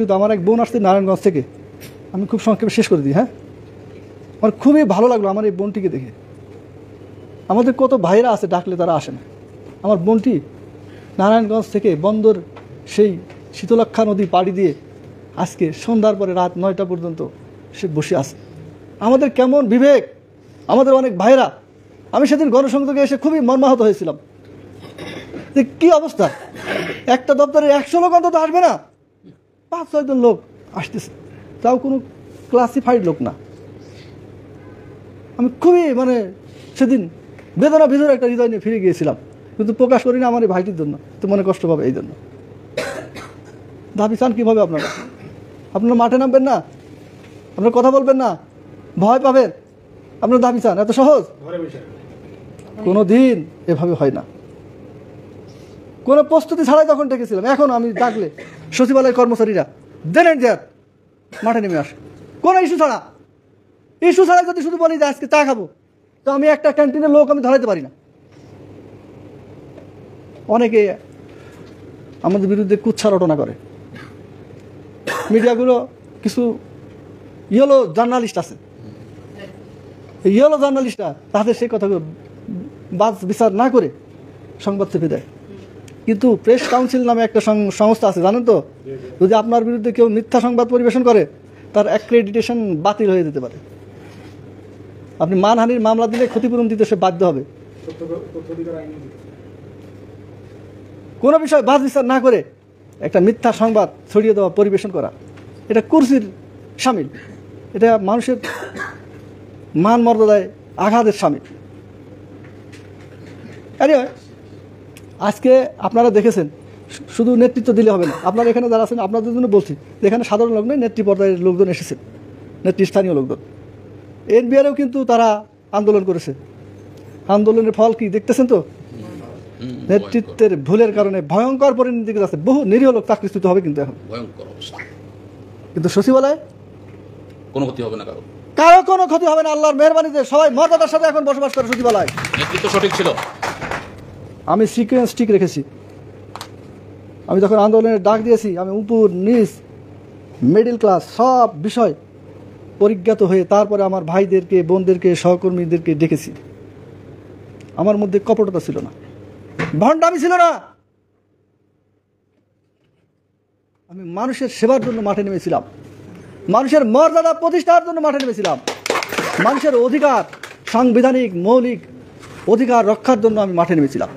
কিন্তু আমার এক বোন আসছে নারায়ণগঞ্জ থেকে, আমি খুব সংক্ষেপে শেষ করে দিই। হ্যাঁ, আমার খুবই ভালো লাগলো আমার এই বোনটিকে দেখে। আমাদের কত ভাইরা আছে ডাকলে তারা আসে না, আমার বোনটি নারায়ণগঞ্জ থেকে বন্দর সেই শীতলক্ষা নদী পাড়ি দিয়ে আজকে সন্ধ্যার পরে রাত 9টা পর্যন্ত সে বসে আছে। আমাদের কেমন বিবেক, আমাদের অনেক ভাইরা। আমি সেদিন গণসংযোগে এসে খুবই মর্মাহত হয়েছিলাম যে কী অবস্থা, একটা দপ্তরে 100 লোক অন্তত আসবে না, 5-6 জন লোক আসতেছে, তাও কোনো ক্লাসিফাইড লোক না। আমি খুবই সেদিন বেদনা ভিতরে একটা হৃদয় নিয়ে ফিরে গিয়েছিলাম, কিন্তু প্রকাশ করি না আমার এই ভাইটির জন্য, তো মনে কষ্ট পাবে এই জন্য। দাবি চান কীভাবে আপনারা? আপনারা মাঠে নামবেন না, আপনারা কথা বলবেন না, ভয় পাবেন, আপনারা দাবি চান? এত সহজ কোনো দিন এভাবে হয় না। কোনো প্রস্তুতি ছাড়াই তখন ডেকেছিলাম, এখন আমি ডাকলে সচিবালয়ের কর্মচারীরা দেন দেয়ার মাঠে নেমে আসে, কোনো ইস্যু ছাড়া। ইস্যু ছাড়া যদি শুধু বলি যে আজকে চা খাবো, তো আমি একটা ক্যান্টিনের লোক আমি ধরাইতে পারি না। অনেকে আমাদের বিরুদ্ধে কুৎসা রটনা করে, মিডিয়াগুলো কিছু ইয়েলো জার্নালিস্ট আছে, ইয়েলো জার্নালিস্টরা তাদের সেই কথাগুলো বাদ বিচার না করে সংবাদ চেপে দেয়। কিন্তু প্রেস কাউন্সিল নামে একটা সংস্থা আছে, জানেন তো? যদি আপনার বিরুদ্ধে কেউ মিথ্যা সংবাদ পরিবেশন করে, তার অ্যাক্রেডিটেশন বাতিল হয়ে যেতে পারে। আপনি মানহানির মামলা দিলে ক্ষতিপূরণ দিতে সে বাধ্য হবে। কোনো বিষয় বাদ বিচার না করে একটা মিথ্যা সংবাদ ছড়িয়ে দেওয়া, পরিবেশন করা, এটা কুরসির শামিল, এটা মানুষের মান মর্যাদায় আঘাতের শামিল। আজকে আপনারা দেখেছেন, শুধু নেতৃত্ব দিলে হবে না। আপনারা এখানে যারা আছেন আপনাদের জন্য বলছি, এখানে সাধারণ লোক নয়, নেতৃ পর্যায়ের লোকজন এসেছেন, নেতৃস্থানীয় লোকজন। এনবিআরেও কিন্তু তারা আন্দোলন করেছে। আন্দোলনের ফল কি দেখতেছেন তো? নেতৃত্বের ভুলের কারণে ভয়ঙ্কর পরিণতি আছে, বহু নিরীহ লোক চাকরিচ্যুত হবে। কিন্তু এখন ভয়ঙ্কর অবস্থা, কিন্তু সচিবালয়ে কোনো ক্ষতি হবে না, কারো কোনো ক্ষতি হবে না। আল্লাহর মেহরবানিতে সবাই মর্যাদার সাথে এখন বসবাস করে সচিবালয়। নেতৃত্ব সঠিক ছিল। আমি সিকোয়েন্স ঠিক রেখেছি। আমি যখন আন্দোলনের ডাক দিয়েছি, আমি উপর নিচ মিডল ক্লাস সব বিষয় পরিজ্ঞাত হয়ে তারপরে আমার ভাইদেরকে, বোনদেরকে, সহকর্মীদেরকে ডেকেছি। আমার মধ্যে কপটতা ছিল না, ভণ্ডামি ছিল না। আমি মানুষের সেবার জন্য মাঠে নেমেছিলাম, মানুষের মর্যাদা প্রতিষ্ঠার জন্য মাঠে নেমেছিলাম, মানুষের অধিকার, সাংবিধানিক মৌলিক অধিকার রক্ষার জন্য আমি মাঠে নেমেছিলাম।